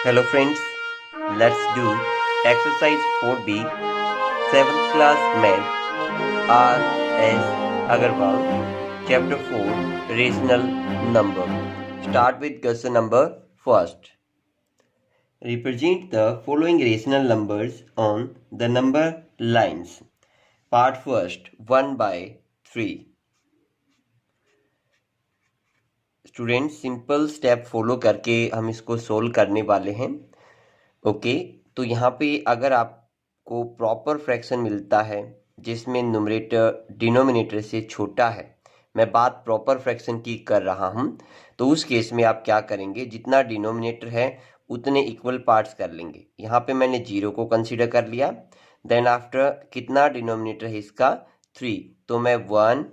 Hello friends, let's do exercise 4B 7th class math R.S. Agarwal chapter 4 rational number. Start with question number first. Represent the following rational numbers on the number lines. Part first 1/3. Student simple step follow करके हम इसको solve करने वाले हैं। Okay, तो यहाँ पे अगर आपको प्रॉपर फ्रैक्शन मिलता है जिसमें न्यूमरेटर डिनोमिनेटर से छोटा है, मैं बात प्रॉपर फ्रैक्शन की कर रहा हूँ, तो उस केस में आप क्या करेंगे, जितना डिनोमिनेटर है उतने इक्वल पार्ट्स कर लेंगे। यहाँ पे मैंने 0 को कंसीडर कर लिया। देन आफ्टर कितना डिनोमिनेटर है इसका 3, तो मैं 1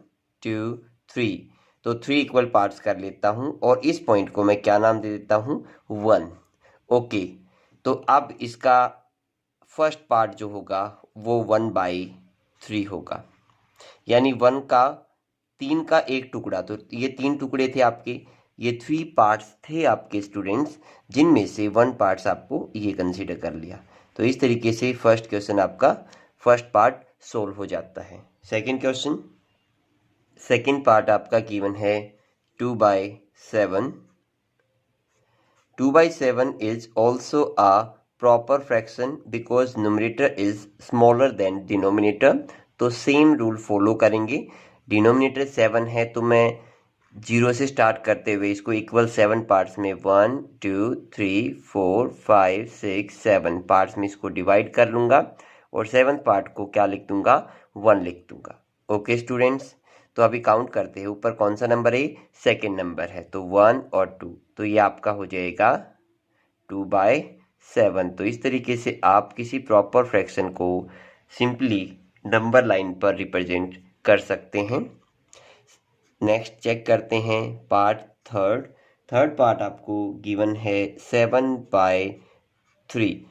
2 3, तो 3 इक्वल पार्ट्स कर लेता हूँ और इस पॉइंट को मैं क्या नाम दे देता हूँ 1। ओके, तो अब इसका फर्स्ट पार्ट जो होगा वो 1/3 होगा, यानी 1 का 3 का एक टुकड़ा। तो ये 3 टुकड़े थे आपके, ये 3 पार्ट्स थे आपके स्टूडेंट्स, जिनमें से 1 पार्ट्स आपको ये कंसीडर कर लिया। तो इस तरीके से फर्स्ट क्वेश्चन आपका फर्स्ट पार्ट सोल्व हो जाता है। सेकंड क्वेश्चन, सेकंड पार्ट आपका गिवन है 2/7। 2/7 is also a proper fraction because numerator is smaller than denominator। तो सेम रूल फॉलो करेंगे। डिनोमिनेटर 7 है तो मैं 0 से स्टार्ट करते हुए इसको इक्वल 7 पार्ट्स में 1 2 3 4 5 6 7 पार्ट्स में इसको डिवाइड कर लूँगा और 7th पार्ट को क्या लिख दूँगा 1 लिख दूँगा। ओके स्टूडेंट्स, तो अभी काउंट करते हैं, ऊपर कौन सा नंबर है, सेकेंड नंबर है, तो 1 और 2, तो ये आपका हो जाएगा 2/7। तो इस तरीके से आप किसी प्रॉपर फ्रैक्शन को सिंपली नंबर लाइन पर रिप्रेजेंट कर सकते हैं। नेक्स्ट चेक करते हैं पार्ट थर्ड। थर्ड पार्ट आपको गिवन है 7/3।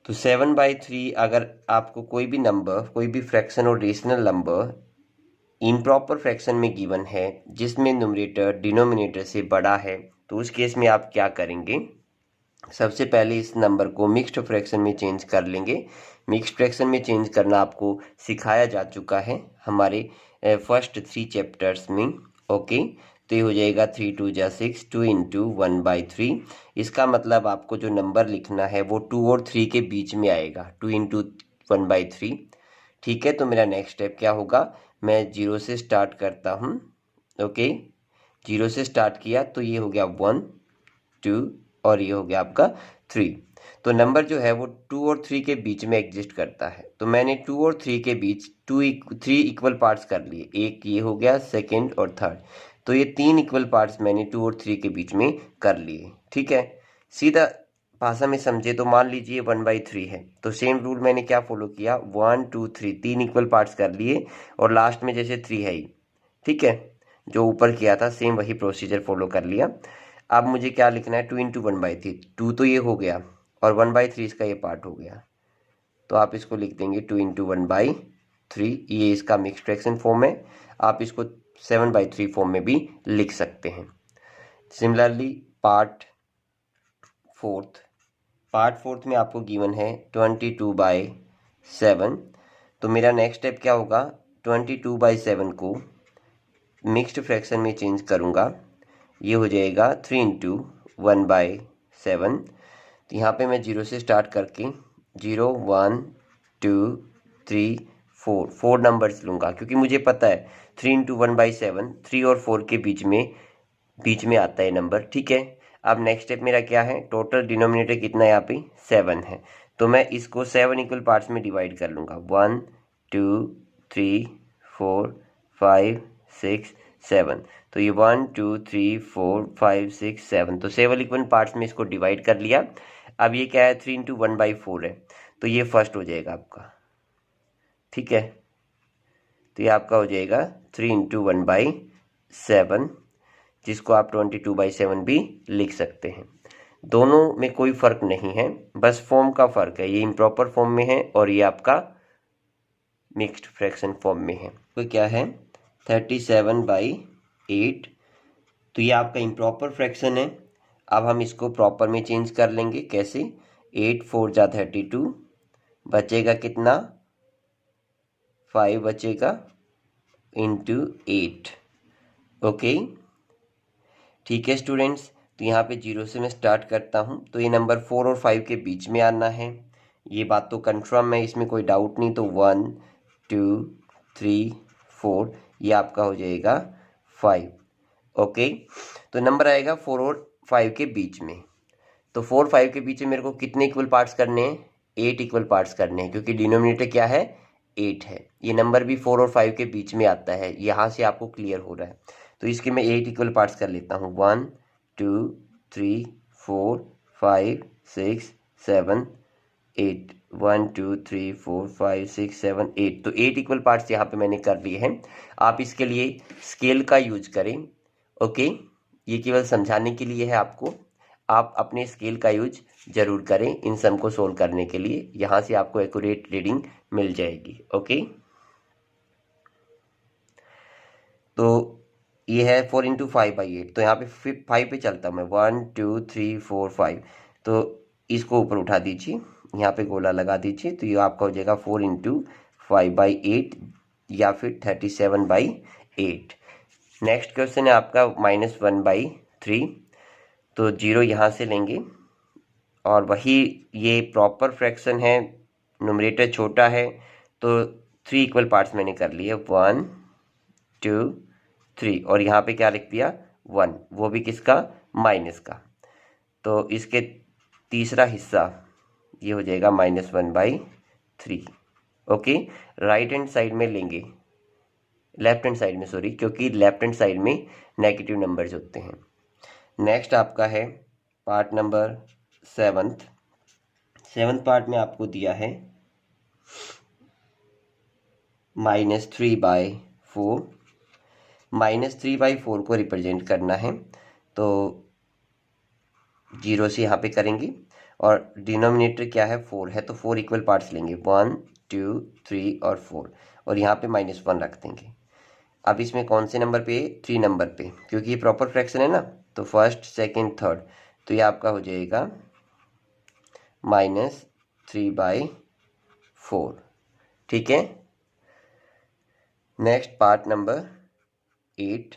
तो 7/3 अगर आपको कोई भी नंबर, कोई भी फ्रैक्शन और रेशनल नंबर इम्प्रॉपर फ्रैक्शन में गिवन है जिसमें न्यूमरेटर डिनोमिनेटर से बड़ा है, तो उस केस में आप क्या करेंगे, सबसे पहले इस नंबर को मिक्स्ड फ्रैक्शन में चेंज कर लेंगे। मिक्स्ड फ्रैक्शन में चेंज करना आपको सिखाया जा चुका है हमारे फर्स्ट 3 चैप्टर्स में। ओके, तो ये हो जाएगा 3 2 जा 6, 2 इंटू 1/3। इसका मतलब आपको जो नंबर लिखना है वो 2 और 3 के बीच में आएगा, 2 इंटू 1/3। ठीक है, तो मेरा नेक्स्ट स्टेप क्या होगा, मैं 0 से स्टार्ट करता हूँ। ओके, 0 से स्टार्ट किया तो ये हो गया 1 2 और ये हो गया आपका 3। तो नंबर जो है वो 2 और 3 के बीच में एग्जिस्ट करता है, तो मैंने 2 और 3 के बीच 3 इक्वल पार्ट्स कर लिए, एक ये हो गया, सेकंड और थर्ड, तो ये 3 इक्वल पार्ट्स मैंने 2 और 3 के बीच में कर लिए। ठीक है, सीधा भाषा में समझे तो मान लीजिए 1/3 है, तो सेम रूल मैंने क्या फॉलो किया, 1 2 3 3 इक्वल पार्ट्स कर लिए और लास्ट में जैसे 3 है ही, ठीक है, जो ऊपर किया था सेम वही प्रोसीजर फॉलो कर लिया। अब मुझे क्या लिखना है, 2 इंटू 1/3, 2 तो ये हो गया और 1/3 इसका ये पार्ट हो गया, तो आप इसको लिख देंगे 2 इंटू 1/3। ये इसका मिक्स फ्रैक्शन फॉर्म है, आप इसको 7/3 फॉर्म में भी लिख सकते हैं। सिमिलरली पार्ट फोर्थ में आपको गिवन है 22/7। तो मेरा नेक्स्ट स्टेप क्या होगा, 22/7 को मिक्स्ड फ्रैक्शन में चेंज करूँगा, ये हो जाएगा 3 इंटू 1/7। तो यहाँ पे मैं 0 से स्टार्ट करके 0 1 2 3 4 नंबर्स लूँगा, क्योंकि मुझे पता है 3 इंटू 1/7 3 और 4 के बीच में आता है नंबर। ठीक है, अब नेक्स्ट स्टेप मेरा क्या है, टोटल डिनोमिनेटर कितना है यहाँ पे 7 है, तो मैं इसको 7 इक्वल पार्ट्स में डिवाइड कर लूँगा, 1 2 3 4 5 6 7। तो ये 1 2 3 4 5 6 7, तो 7 इक्वल पार्ट्स में इसको डिवाइड कर लिया। अब ये क्या है, 3 इंटू 1/4 है, तो ये फर्स्ट हो जाएगा आपका। ठीक है, तो ये आपका हो जाएगा 3 इंटू 1/7, जिसको आप 22/7 भी लिख सकते हैं। दोनों में कोई फ़र्क नहीं है, बस फॉर्म का फ़र्क है, ये इम्प्रॉपर फॉर्म में है और ये आपका मिक्स्ड फ्रैक्शन फॉर्म में है। तो क्या है 37/8, तो ये आपका इम्प्रॉपर फ्रैक्शन है। अब हम इसको प्रॉपर में चेंज कर लेंगे। कैसे? 8 4 जा 32, बचेगा कितना? 5 बचेगा इंटू 8। ओके, ठीक है स्टूडेंट्स। तो यहाँ पे 0 से मैं स्टार्ट करता हूँ। तो ये नंबर 4 और 5 के बीच में आना है, ये बात तो कंफर्म है, इसमें कोई डाउट नहीं। तो 1 2 3 4 ये आपका हो जाएगा 5। ओके, तो नंबर आएगा 4 और 5 के बीच में। तो 4 5 के बीच में मेरे को कितने इक्वल पार्ट्स करने हैं? 8 इक्वल पार्ट्स करने हैं, क्योंकि डिनोमिनेटर क्या है? 8 है। ये नंबर भी 4 और 5 के बीच में आता है, यहाँ से आपको क्लियर हो रहा है। तो इसके मैं 8 इक्वल पार्ट्स कर लेता हूँ। 1 2 3 4 5 6 7 8 1 2 3 4 5 6 7 8। तो 8 इक्वल पार्ट्स यहाँ पे मैंने कर लिए हैं। आप इसके लिए स्केल का यूज करें। ओके, ये केवल समझाने के लिए है आपको। आप अपने स्केल का यूज जरूर करें इन सम को सोल्व करने के लिए, यहाँ से आपको एक्यूरेट रीडिंग मिल जाएगी। ओके, तो ये है 4 इंटू 5/8। तो यहाँ पे 5 पे चलता हूँ मैं। 1 2 3 4 5। तो इसको ऊपर उठा दीजिए, यहाँ पे गोला लगा दीजिए। तो ये आपका हो जाएगा 4 इंटू 5/8 या फिर 37/8। नेक्स्ट क्वेश्चन है आपका -1/3। तो 0 यहाँ से लेंगे, और वही ये प्रॉपर फ्रैक्शन है, न्यूमरेटर छोटा है, तो 3 इक्वल पार्ट्स मैंने कर लिए। 1 2 3, और यहाँ पे क्या लिख दिया? 1, वो भी किसका? माइनस का। तो इसके तीसरा हिस्सा ये हो जाएगा -1/3। ओके, राइट हैंड साइड में लेंगे, लेफ्ट हैंड साइड में सॉरी, क्योंकि लेफ्ट हैंड साइड में नेगेटिव नंबर्स होते हैं। नेक्स्ट आपका है पार्ट नंबर 7th पार्ट में आपको दिया है -3/4। -3/4 को रिप्रेजेंट करना है, तो 0 से यहाँ पे करेंगे, और डिनोमिनेटर क्या है? 4 है, तो 4 इक्वल पार्ट्स लेंगे। 1 2 3 और 4, और यहाँ पे -1 रख देंगे। अब इसमें कौन से नंबर पे? 3 नंबर पे, क्योंकि ये प्रॉपर फ्रैक्शन है ना। तो फर्स्ट सेकंड थर्ड, तो ये आपका हो जाएगा -3/4। ठीक है, next part number 8।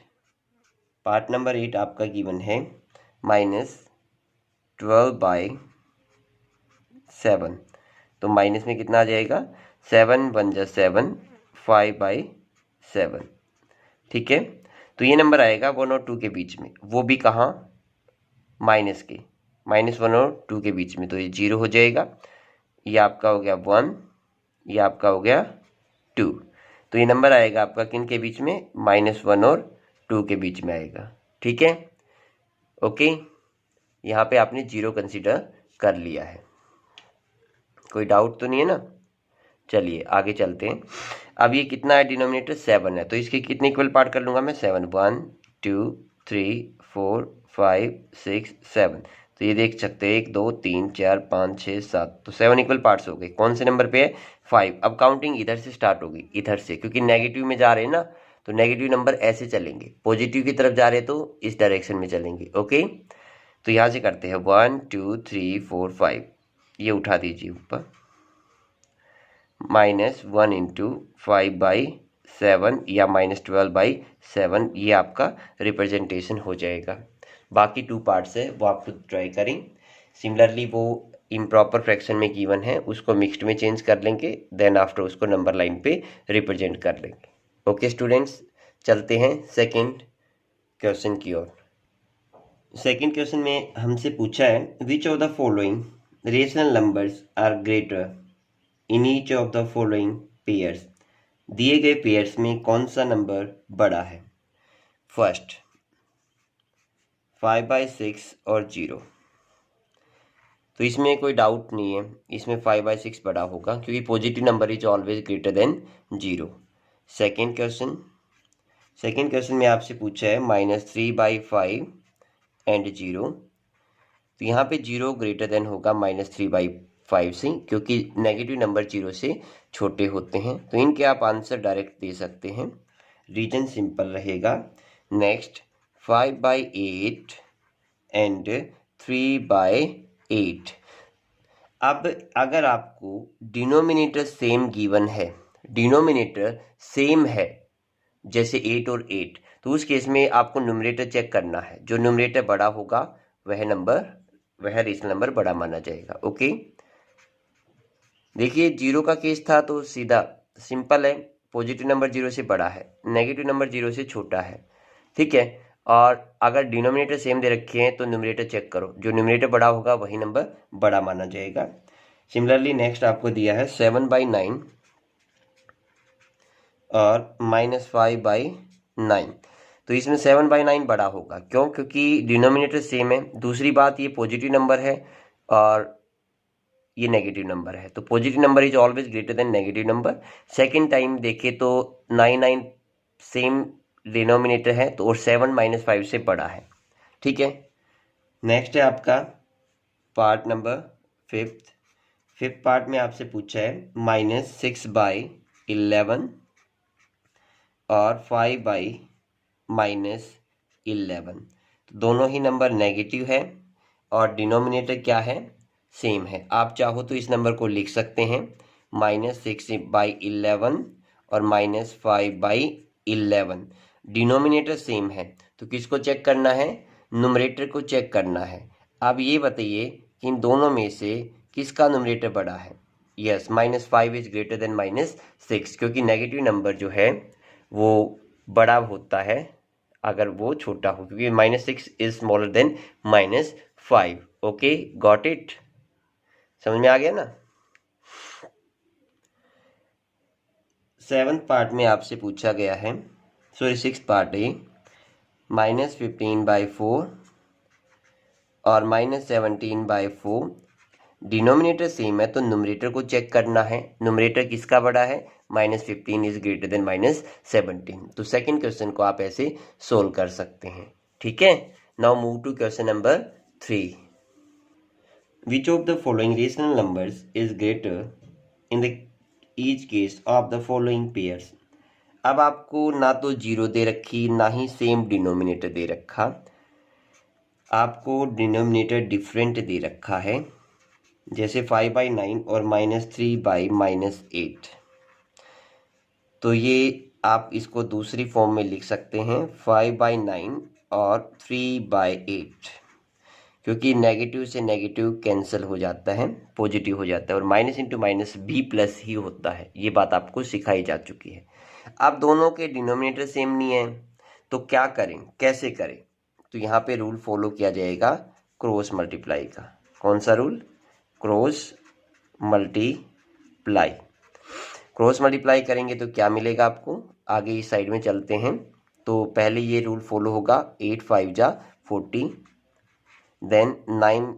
Part number 8 आपका गिवन है -12/7। तो माइनस में कितना आ जाएगा? 7 1 जा 7, 5/7। ठीक है, तो ये नंबर आएगा 1 और 2 के बीच में, वो भी कहाँ? माइनस के, -1 और 2 के बीच में। तो ये 0 हो जाएगा, ये आपका हो गया 1, ये आपका हो गया 2। तो ये नंबर आएगा आपका किन के बीच में? -1 और 2 के बीच में आएगा। ठीक है, ओके, यहाँ पे आपने 0 कंसीडर कर लिया है। कोई डाउट तो नहीं है ना? चलिए आगे चलते हैं। अब ये कितना है? डिनोमिनेटर 7 है, तो इसके कितने इक्वल पार्ट कर लूँगा मैं? 7 1 2 3 4 5 6 7। तो ये देख सकते हैं 1 2 3 4 5 6 7, तो 7 इक्वल पार्ट्स हो गए। कौन से नंबर पे है? 5। अब काउंटिंग इधर से स्टार्ट होगी, इधर से, क्योंकि नेगेटिव में जा रहे हैं ना, तो नेगेटिव नंबर ऐसे चलेंगे, पॉजिटिव की तरफ जा रहे तो इस डायरेक्शन में चलेंगे। ओके, तो यहाँ से करते हैं 1 2 3 4 5, ये उठा दीजिए ऊपर। -1 इंटू 5/7 या -12/7, ये आपका रिप्रेजेंटेशन हो जाएगा। बाकी 2 पार्ट्स है वो आप खुद ट्राई करें। सिमिलरली वो इम्प्रॉपर फ्रैक्शन में गिवन है, उसको मिक्स्ड में चेंज कर लेंगे, देन आफ्टर उसको नंबर लाइन पे रिप्रेजेंट कर लेंगे। ओके स्टूडेंट्स, चलते हैं सेकंड क्वेश्चन की ओर। सेकंड क्वेश्चन में हमसे पूछा है, which of the following rational numbers are greater in each of the following pairs. दिए गए पेयर्स में कौन सा नंबर बड़ा है? फर्स्ट 5/6 और 0। तो इसमें कोई डाउट नहीं है, इसमें 5/6 बड़ा होगा, क्योंकि positive number is always greater than 0। Second question में आपसे पूछा है -3/5 एंड 0। तो यहाँ पे 0 ग्रेटर देन होगा -3/5 से, क्योंकि नेगेटिव नंबर 0 से छोटे होते हैं। तो इनके आप आंसर डायरेक्ट दे सकते हैं, रीजन सिंपल रहेगा। Next 5/8 and 3/8। अब अगर आपको डिनोमिनेटर सेम गिवन है, डिनोमिनेटर सेम है जैसे 8 और 8, तो उस केस में आपको न्यूमरेटर चेक करना है। जो न्यूमरेटर बड़ा होगा वह रेशनल नंबर बड़ा माना जाएगा। ओके, देखिए 0 का केस था तो सीधा सिंपल है, पॉजिटिव नंबर 0 से बड़ा है, नेगेटिव नंबर 0 से छोटा है। ठीक है, और अगर डिनोमिनेटर सेम दे रखे हैं तो न्यूमरेटर चेक करो, जो न्यूमरेटर बड़ा होगा वही नंबर बड़ा माना जाएगा। सिमिलरली नेक्स्ट आपको दिया है 7/9 और -5/9। तो इसमें 7/9 बड़ा होगा, क्यों? क्योंकि डिनोमिनेटर सेम है। दूसरी बात, ये पॉजिटिव नंबर है और ये नेगेटिव नंबर है, तो positive number is always greater than negative number. Second time देखें तो 9 सेम डिनोमिनेटर है तो, और 7 -5 से बड़ा है। ठीक है, नेक्स्ट है आपका पार्ट नंबर फिफ्थ पार्ट में आपसे पूछा है -6/11 और 5/-11। तो दोनों ही नंबर नेगेटिव है और डिनोमिनेटर क्या है? सेम है। आप चाहो तो इस नंबर को लिख सकते हैं -6/11 और -5/11। डिनोमिनेटर सेम है तो किसको चेक करना है? न्यूमरेटर को चेक करना है। अब ये बताइए कि इन दोनों में से किसका न्यूमरेटर बड़ा है? यस, -5 इज ग्रेटर देन -6, क्योंकि नेगेटिव नंबर जो है वो बड़ा होता है अगर वो छोटा हो, क्योंकि -6 is smaller than -5। Okay, got it? समझ में आ गया ना? 7th पार्ट में आपसे पूछा गया है, सॉरी 6th पार्ट है, -15/4 और -17/4। डिनोमिनेटर सेम है तो न्यूमरेटर को चेक करना है। न्यूमरेटर किसका बड़ा है? -15 इज ग्रेटर देन -17। तो सेकंड क्वेश्चन को आप ऐसे सोल्व कर सकते हैं। ठीक है, now move to question number 3। Which of the following rational numbers is greater in the each case of the following pairs? अब आपको ना तो 0 दे रखी, ना ही सेम डिनोमिनेटर दे रखा, आपको डिनोमिनेटर डिफरेंट दे रखा है, जैसे 5/9 और -3/-8। तो ये आप इसको दूसरी फॉर्म में लिख सकते हैं 5/9 और 3/8, क्योंकि नेगेटिव से नेगेटिव कैंसिल हो जाता है, पॉजिटिव हो जाता है, और माइनस इंटू माइनस भी प्लस ही होता है। ये बात आपको सिखाई जा चुकी है। अब दोनों के डिनोमिनेटर सेम नहीं है तो क्या करें, कैसे करें? तो यहाँ पे रूल फॉलो किया जाएगा क्रॉस मल्टीप्लाई का। कौन सा rule? Cross multiply. Cross multiply करेंगे तो क्या मिलेगा आपको? आगे इस साइड में चलते हैं तो पहले ये रूल फॉलो होगा, 8 5 जा 40, देन 9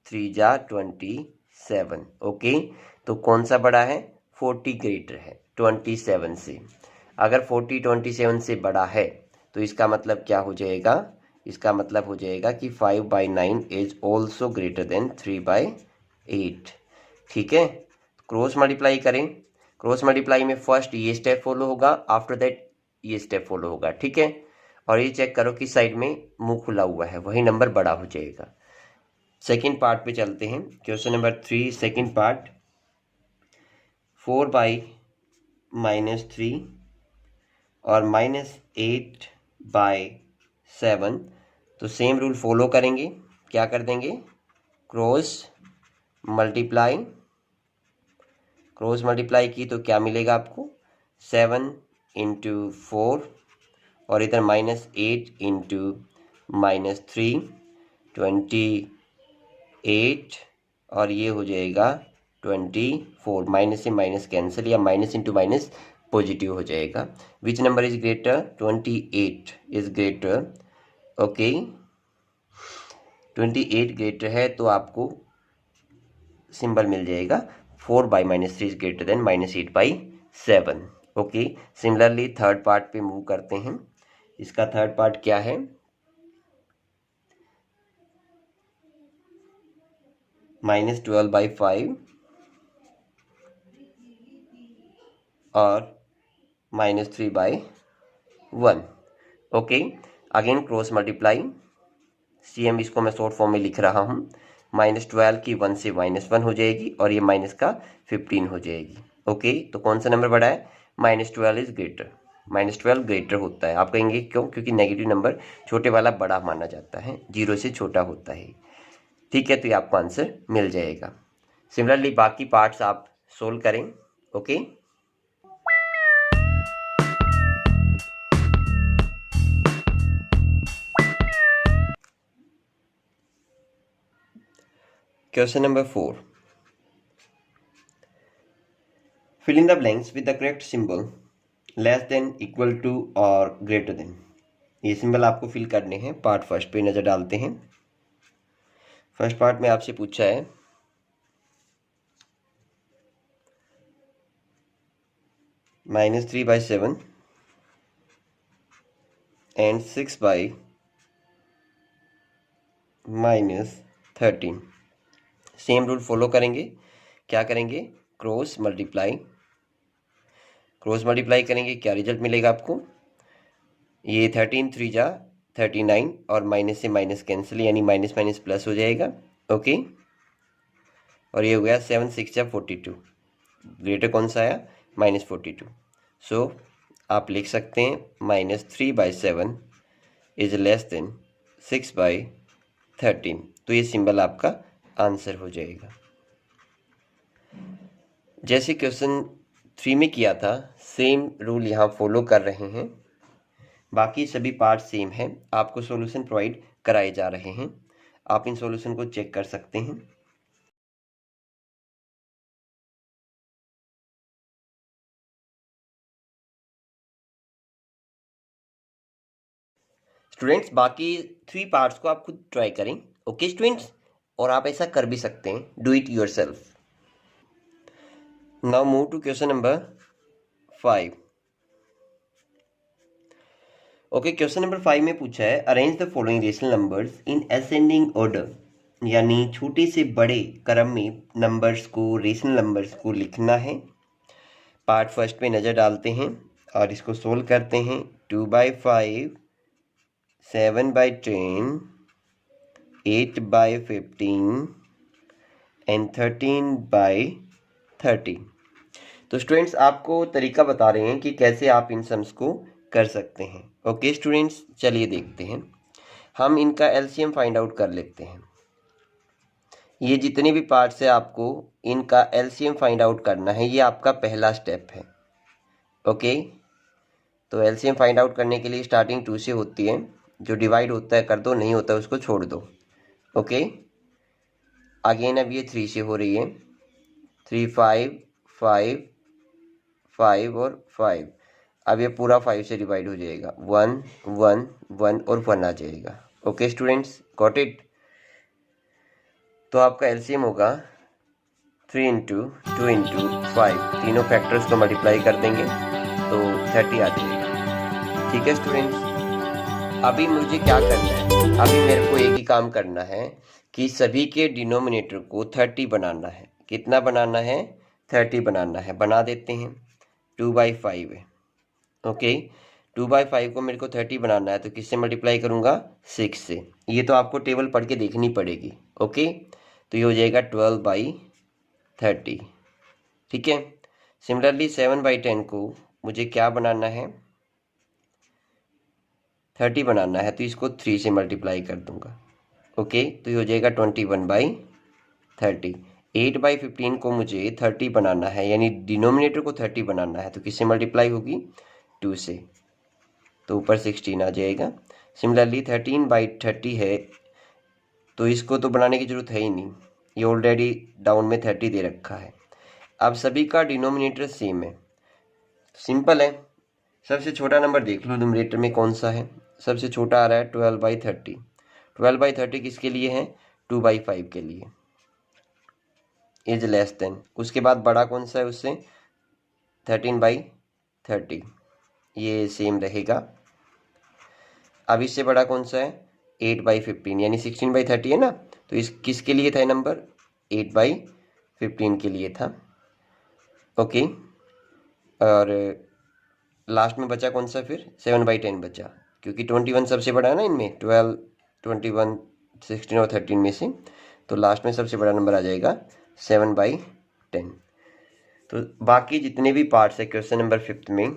3 जा 27। ओके, तो कौन सा बड़ा है? 40 ग्रेटर है 27 से। अगर 40 27 से बड़ा है तो इसका मतलब क्या हो जाएगा? इसका मतलब हो जाएगा कि 5/9 इज ऑल्सो ग्रेटर देन 3/8। ठीक है, क्रॉस मल्टीप्लाई करें। क्रॉस मल्टीप्लाई में फर्स्ट ये स्टेप फॉलो होगा, आफ्टर दैट ये स्टेप फॉलो होगा। ठीक है, और ये चेक करो कि साइड में मुंह खुला हुआ है, वही नंबर बड़ा हो जाएगा। सेकंड पार्ट पे चलते हैं, क्वेश्चन नंबर 3 सेकंड पार्ट। 4/-3 और -8/7। तो सेम रूल फॉलो करेंगे, क्या कर देंगे? Cross multiply. क्रॉस मल्टीप्लाई की तो क्या मिलेगा आपको? 7 × 4 और इधर -8 × -3 28, और ये हो जाएगा 24। माइनस से माइनस कैंसिल, या माइनस इंटू माइनस पॉजिटिव हो जाएगा। Which number is greater? 28 is greater. Okay, 28 greater है तो आपको सिंबल मिल जाएगा 4/-3 is greater than -8/7। Okay, similarly third part पे मूव करते हैं। इसका थर्ड पार्ट क्या है? -12/5 और -3/1। Okay, again cross multiply. CM इसको मैं शॉर्ट फॉर्म में लिख रहा हूँ। -12 की 1 से -1 हो जाएगी और ये माइनस का 15 हो जाएगी। ओके, तो कौन सा नंबर बड़ा है? -12 इज ग्रेटर। -12 ग्रेटर होता है। आप कहेंगे क्यों? क्योंकि नेगेटिव नंबर छोटे वाला बड़ा माना जाता है, 0 से छोटा होता है। ठीक है, तो ये आपको आंसर मिल जाएगा। सिमिलरली बाकी पार्ट्स आप सोल्व करें। Okay, question number 4, fill in the blanks with the correct symbol less than, equal to और greater than। ये सिंबल आपको फिल करने हैं। पार्ट फर्स्ट पे नजर डालते हैं। फर्स्ट पार्ट में आपसे पूछा है -3/7 एंड 6/-13। सेम रूल फॉलो करेंगे। क्या करेंगे? क्रॉस मल्टीप्लाई करेंगे। क्या रिजल्ट मिलेगा आपको? ये 13 3 जा 39 और माइनस से माइनस कैंसिल, यानी माइनस माइनस प्लस हो जाएगा। ओके, और ये हो गया 7 6 जा 42। ग्रेटर कौन सा आया? -42। सो आप लिख सकते हैं -3/7 इज लेस देन 6/13। तो ये सिंबल आपका आंसर हो जाएगा। जैसे क्वेश्चन 3 में किया था, सेम रूल यहाँ फॉलो कर रहे हैं। बाकी सभी पार्ट सेम हैं। आपको सॉल्यूशन प्रोवाइड कराए जा रहे हैं। आप इन सॉल्यूशन को चेक कर सकते हैं। स्टूडेंट्स, बाकी 3 पार्ट्स को आप खुद ट्राई करें। ओके स्टूडेंट्स, और आप ऐसा कर भी सकते हैं। Do it yourself. Now move to question number 5। Okay, question number 5 में पूछा है arrange the following rational numbers in ascending order, यानी छोटे से बड़े क्रम में नंबर्स को, रेशनल नंबर्स को लिखना है। पार्ट फर्स्ट पे नज़र डालते हैं और इसको सोल्व करते हैं। 2/5, 7/10, 8/15 एंड 13/30। तो स्टूडेंट्स, आपको तरीका बता रहे हैं कि कैसे आप इन सम्स को कर सकते हैं। ओके स्टूडेंट्स, चलिए देखते हैं। हम इनका एलसीएम फाइंड आउट कर लेते हैं। ये जितने भी पार्ट्स है आपको इनका एलसीएम फाइंड आउट करना है। ये आपका पहला स्टेप है। ओके, तो एलसीएम फाइंड आउट करने के लिए स्टार्टिंग 2 से होती है। जो डिवाइड होता है कर दो, नहीं होता है उसको छोड़ दो। ओके, अगेन अब ये 3 से हो रही है। 3 5 5 5 और 5। अब ये पूरा 5 से डिवाइड हो जाएगा। 1 1 1 और 1 आ जाएगा। Okay students, got it. तो आपका एलसीएम होगा 3 × 2 × 5। तीनों फैक्टर्स को मल्टीप्लाई कर देंगे तो 30 आ जाएगा। ठीक है स्टूडेंट्स, अभी मुझे क्या करना है? अभी मेरे को एक ही काम करना है कि सभी के डिनोमिनेटर को 30 बनाना है। कितना बनाना है? 30 बनाना है। बना देते हैं। 2/5 है। ओके, 2/5 को मेरे को 30 बनाना है, तो किससे मल्टीप्लाई करूँगा? 6 से। ये तो आपको टेबल पढ़ के देखनी पड़ेगी। ओके, तो ये हो जाएगा 12/30। ठीक है, सिमिलरली 7/10 को मुझे क्या बनाना है? 30 बनाना है, तो इसको 3 से मल्टीप्लाई कर दूंगा। ओके, तो ये हो जाएगा 21/30। 8/15 को मुझे 30 बनाना है, यानी डिनोमिनेटर को 30 बनाना है, तो किससे मल्टीप्लाई होगी? 2 से। तो ऊपर 16 आ जाएगा। सिमिलरली 13/30 है, तो इसको तो बनाने की जरूरत है ही नहीं, ये ऑलरेडी डाउन में 30 दे रखा है। अब सभी का डिनोमिनेटर सेम है, सिंपल है। सबसे छोटा नंबर देख लो न्यूमरेटर में कौन सा है। सबसे छोटा आ रहा है 12/30। 12/30 किसके लिए है? 2/5 के लिए। इज लेस देन, उसके बाद बड़ा कौन सा है उससे? 13/30। ये सेम रहेगा। अब इससे बड़ा कौन सा है? 8/15, यानी 16/30 है ना। तो इस किसके लिए था नंबर? 8/15 के लिए था। ओके, और लास्ट में बचा कौन सा फिर? 7/10 बचा, क्योंकि 21 सबसे बड़ा है ना इनमें। 12 21 16 और 13 में से, तो लास्ट में सबसे बड़ा नंबर आ जाएगा 7/10। तो बाकी जितने भी पार्ट्स है क्वेश्चन नंबर 5 में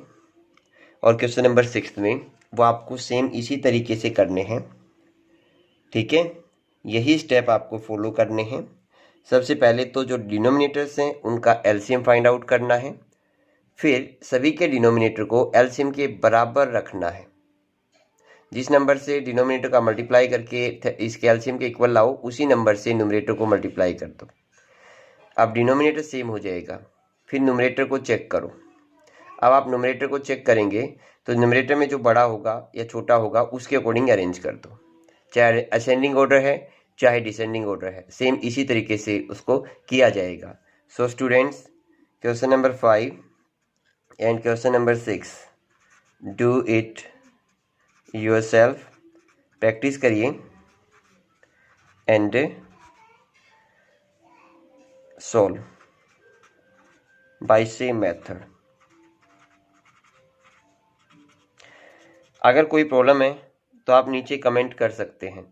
और क्वेश्चन नंबर 6 में, वो आपको सेम इसी तरीके से करने हैं। ठीक है, यही स्टेप आपको फॉलो करने हैं। सबसे पहले तो जो डिनोमिनेटर्स हैं उनका एलसीएम फाइंड आउट करना है, फिर सभी के डिनोमिनेटर को एलसीएम के बराबर रखना है। जिस नंबर से डिनोमिनेटर का मल्टीप्लाई करके इसके एलसीएम के इक्वल लाओ, उसी नंबर से न्यूमरेटर को मल्टीप्लाई कर दो। अब डिनोमिनेटर सेम हो जाएगा, फिर न्यूमरेटर को चेक करो। अब आप न्यूमरेटर को चेक करेंगे तो न्यूमरेटर में जो बड़ा होगा या छोटा होगा उसके अकॉर्डिंग अरेंज कर दो, चाहे असेंडिंग ऑर्डर है चाहे डिसेंडिंग ऑर्डर है, सेम इसी तरीके से उसको किया जाएगा। So students, question number 5 and question number 6 do it yourself, practice करिए and solve by same method. अगर कोई प्रॉब्लम है तो आप नीचे कमेंट कर सकते हैं।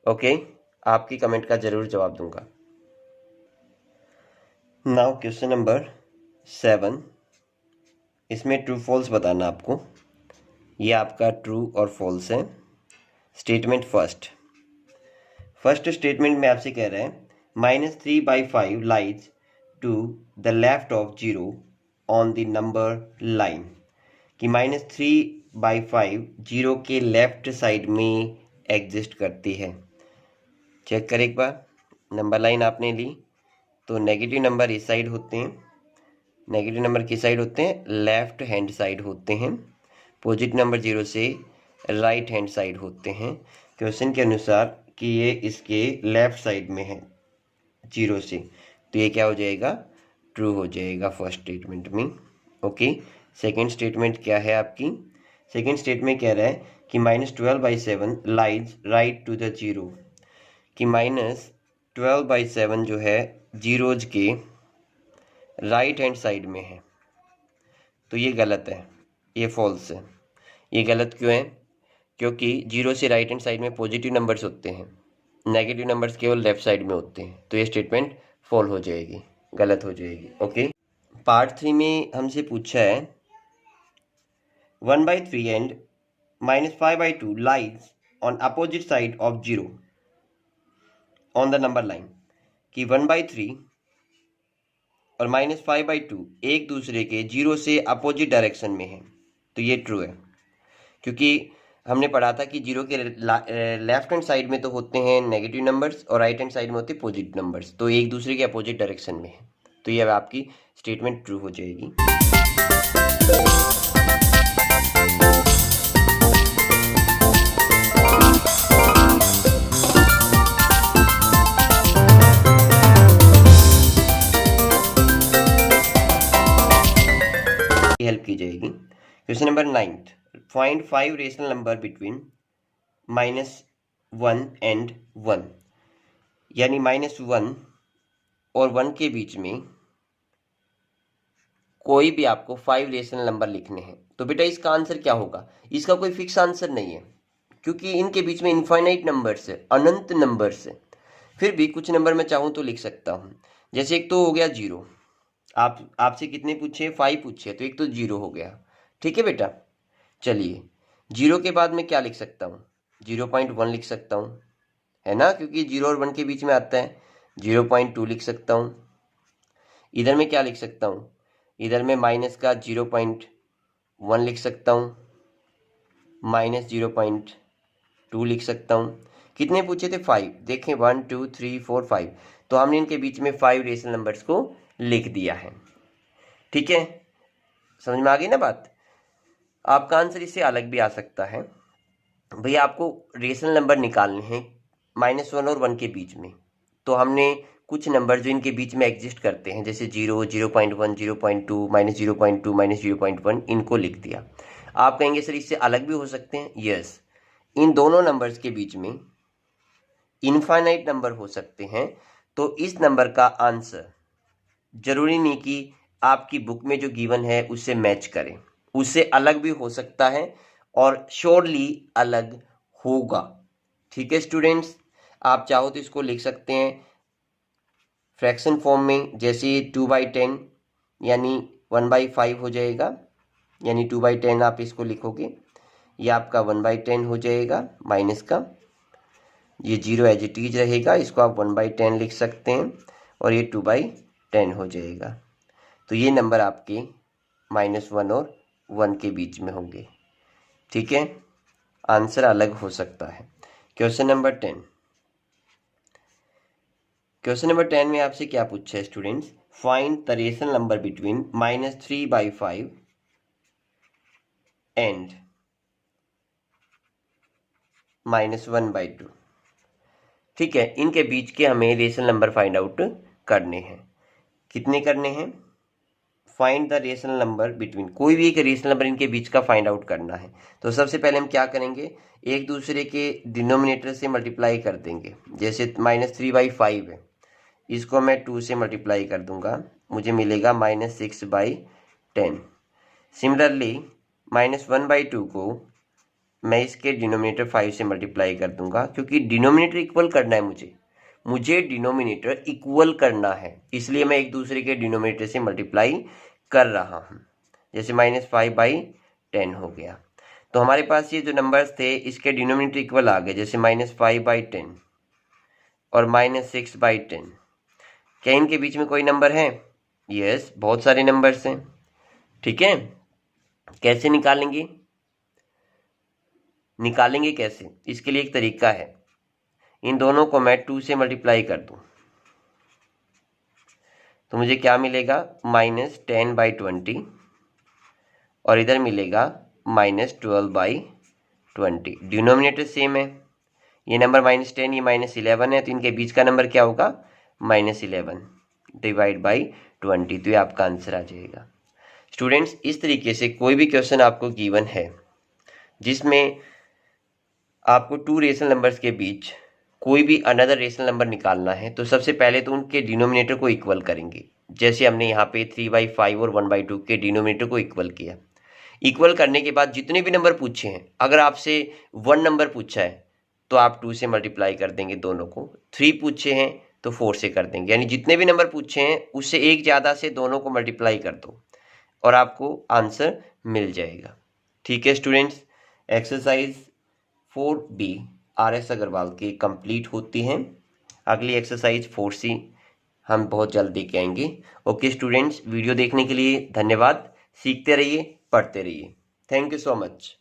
ओके, आपकी कमेंट का जरूर जवाब दूंगा। नाउ क्वेश्चन नंबर 7, इसमें ट्रू फॉल्स बताना आपको। ये आपका ट्रू और फॉल्स है। स्टेटमेंट फर्स्ट स्टेटमेंट में आपसे कह रहा है -3/5 lies to the left of 0 on the number line, कि -3/5 0 के लेफ्ट साइड में एग्जिस्ट करती है। चेक करें एक बार, नंबर लाइन आपने ली तो नेगेटिव नंबर इस साइड होते हैं, नेगेटिव नंबर किस साइड होते हैं, लेफ्ट हैंड साइड होते हैं। पॉजिटिव नंबर 0 से राइट हैंड साइड होते हैं। क्वेश्चन के अनुसार कि ये इसके लेफ्ट साइड में है 0 से, तो ये क्या हो जाएगा, ट्रू हो जाएगा फर्स्ट स्टेटमेंट में। ओके, सेकेंड स्टेटमेंट क्या है आपकी, सेकेंड स्टेटमेंट कह रहा है कि -12/7 लाइज राइट टू द 0, कि -12/7 जो है जीरोज के राइट हैंड साइड में है, तो ये गलत है, ये फॉल्स है। ये गलत क्यों है, क्योंकि 0 से राइट हैंड साइड में पॉजिटिव नंबर्स होते हैं, नेगेटिव नंबर्स केवल लेफ्ट साइड में होते हैं, तो ये स्टेटमेंट फॉल हो जाएगी, गलत हो जाएगी। ओके, पार्ट 3 में हमसे पूछा है 1/3 and -5/2 lies on opposite side of 0 on the number line, कि 1/3 और -5/2 एक दूसरे के 0 से अपोजिट डायरेक्शन में है, तो ये ट्रू है। क्योंकि हमने पढ़ा था कि 0 के लेफ्ट हैंड साइड में तो होते हैं नेगेटिव नंबर्स और राइट हैंड साइड में होते हैं पॉजिटिव नंबर्स, तो एक दूसरे के अपोजिट डायरेक्शन में है, तो ये अब आपकी स्टेटमेंट ट्रू हो जाएगी। हेल्प की जाएगी। Question number 9, find 5 rational number between -1 and 1, यानी -1 और 1 के बीच में कोई भी आपको 5 रेशनल नंबर लिखने हैं। तो बेटा इसका आंसर क्या होगा, इसका कोई फिक्स आंसर नहीं है, क्योंकि इनके बीच में इनफाइनाइट नंबर्स है, अनंत नंबर्स है। फिर भी कुछ नंबर मैं चाहूँ तो लिख सकता हूँ, जैसे एक तो हो गया 0, आपसे कितने पूछे, 5 पूछे, तो एक तो 0 हो गया। ठीक है बेटा, चलिए 0 के बाद में क्या लिख सकता हूँ, 0.1 लिख सकता हूँ, है ना, क्योंकि 0 और 1 के बीच में आता है। 0.2 लिख सकता हूँ। इधर में क्या लिख सकता हूँ, इधर में माइनस का 0.1 लिख सकता हूँ, -0.2 लिख सकता हूँ। कितने पूछे थे, 5। देखें 1 2 3 4 5, तो हमने इनके बीच में 5 रेशनल नंबर्स को लिख दिया है। ठीक है, समझ में आ गई ना बात। आपका आंसर इससे अलग भी आ सकता है, भैया आपको रेशनल नंबर निकालने हैं -1 और 1 के बीच में, तो हमने कुछ नंबर जो इनके बीच में एग्जिस्ट करते हैं, जैसे 0 0.1 0.2 -0.2 -0.1, इनको लिख दिया। आप कहेंगे सर इससे अलग भी हो सकते हैं, यस, इन दोनों नंबर्स के बीच में इनफाइनाइट नंबर हो सकते हैं, तो इस नंबर का आंसर जरूरी नहीं कि आपकी बुक में जो गिवन है उससे मैच करें, उससे अलग भी हो सकता है और श्योरली अलग होगा। ठीक है स्टूडेंट्स, आप चाहो तो इसको लिख सकते हैं फ्रैक्शन फॉर्म में, जैसे 2/10 यानी 1/5 हो जाएगा, यानी 2/10 आप इसको लिखोगे, ये आपका 1/10 हो जाएगा माइनस का, ये 0 एज इट इज रहेगा, इसको आप 1/10 लिख सकते हैं और ये 2/10 हो जाएगा। तो ये नंबर आपके -1 और 1 के बीच में होंगे। ठीक है, आंसर अलग हो सकता है। क्वेश्चन नंबर 10, क्वेश्चन नंबर 10 में आपसे क्या पूछा है students, find the rational number between -3/5 and -1/2। ठीक है, इनके बीच के हमें रेशनल नंबर फाइंड आउट करने हैं। कितने करने हैं? Find the rational number between, कोई भी एक रेशनल नंबर इनके बीच का फाइंड आउट करना है। तो सबसे पहले हम क्या करेंगे, एक दूसरे के डिनोमिनेटर से मल्टीप्लाई कर देंगे। जैसे -3/5 है, इसको मैं 2 से मल्टीप्लाई कर दूंगा, मुझे मिलेगा -6/10। सिमिलरली -1/2 को मैं इसके डिनोमिनेटर 5 से मल्टीप्लाई कर दूंगा, क्योंकि डिनोमिनेटर इक्वल करना है मुझे डिनोमिनेटर इक्वल करना है, इसलिए मैं एक दूसरे के डिनोमिनेटर से मल्टीप्लाई कर रहा हूँ। जैसे -5/10 हो गया, तो हमारे पास ये जो नंबर्स थे इसके डिनोमिनेटर इक्वल आ गए, जैसे -5/10 और -6/10। क्या इनके बीच में कोई नंबर है? यस, बहुत सारे नंबर्स हैं। ठीक है, कैसे निकालेंगे कैसे? इसके लिए एक तरीका है, इन दोनों को मैं 2 से मल्टीप्लाई कर दूं तो मुझे क्या मिलेगा, -10/20 और इधर मिलेगा -12/20। डिनोमिनेटर सेम है, ये नंबर -10 ये -11 है, तो इनके बीच का नंबर क्या होगा, -11 डिवाइड बाई 20। तो ये आपका आंसर आ जाएगा। स्टूडेंट्स, इस तरीके से कोई भी क्वेश्चन आपको गिवन है जिसमें आपको 2 रेशनल नंबर्स के बीच कोई भी अनदर रेशनल नंबर निकालना है, तो सबसे पहले तो उनके डिनोमिनेटर को इक्वल करेंगे। जैसे हमने यहाँ पे 3/5 और 1/2 के डिनोमिनेटर को इक्वल किया। इक्वल करने के बाद जितने भी नंबर पूछे हैं, अगर आपसे 1 नंबर पूछा है तो आप 2 से मल्टीप्लाई कर देंगे दोनों को, 3 पूछे हैं तो 4 से कर देंगे, यानी जितने भी नंबर पूछे हैं उससे एक ज़्यादा से दोनों को मल्टीप्लाई कर दो और आपको आंसर मिल जाएगा। ठीक है students, exercise 4B RS Agarwal की कंप्लीट होती हैं। अगली एक्सरसाइज 4C हम बहुत जल्द लेके आएंगे। ओके स्टूडेंट्स, वीडियो देखने के लिए धन्यवाद। सीखते रहिए, पढ़ते रहिए। Thank you so much.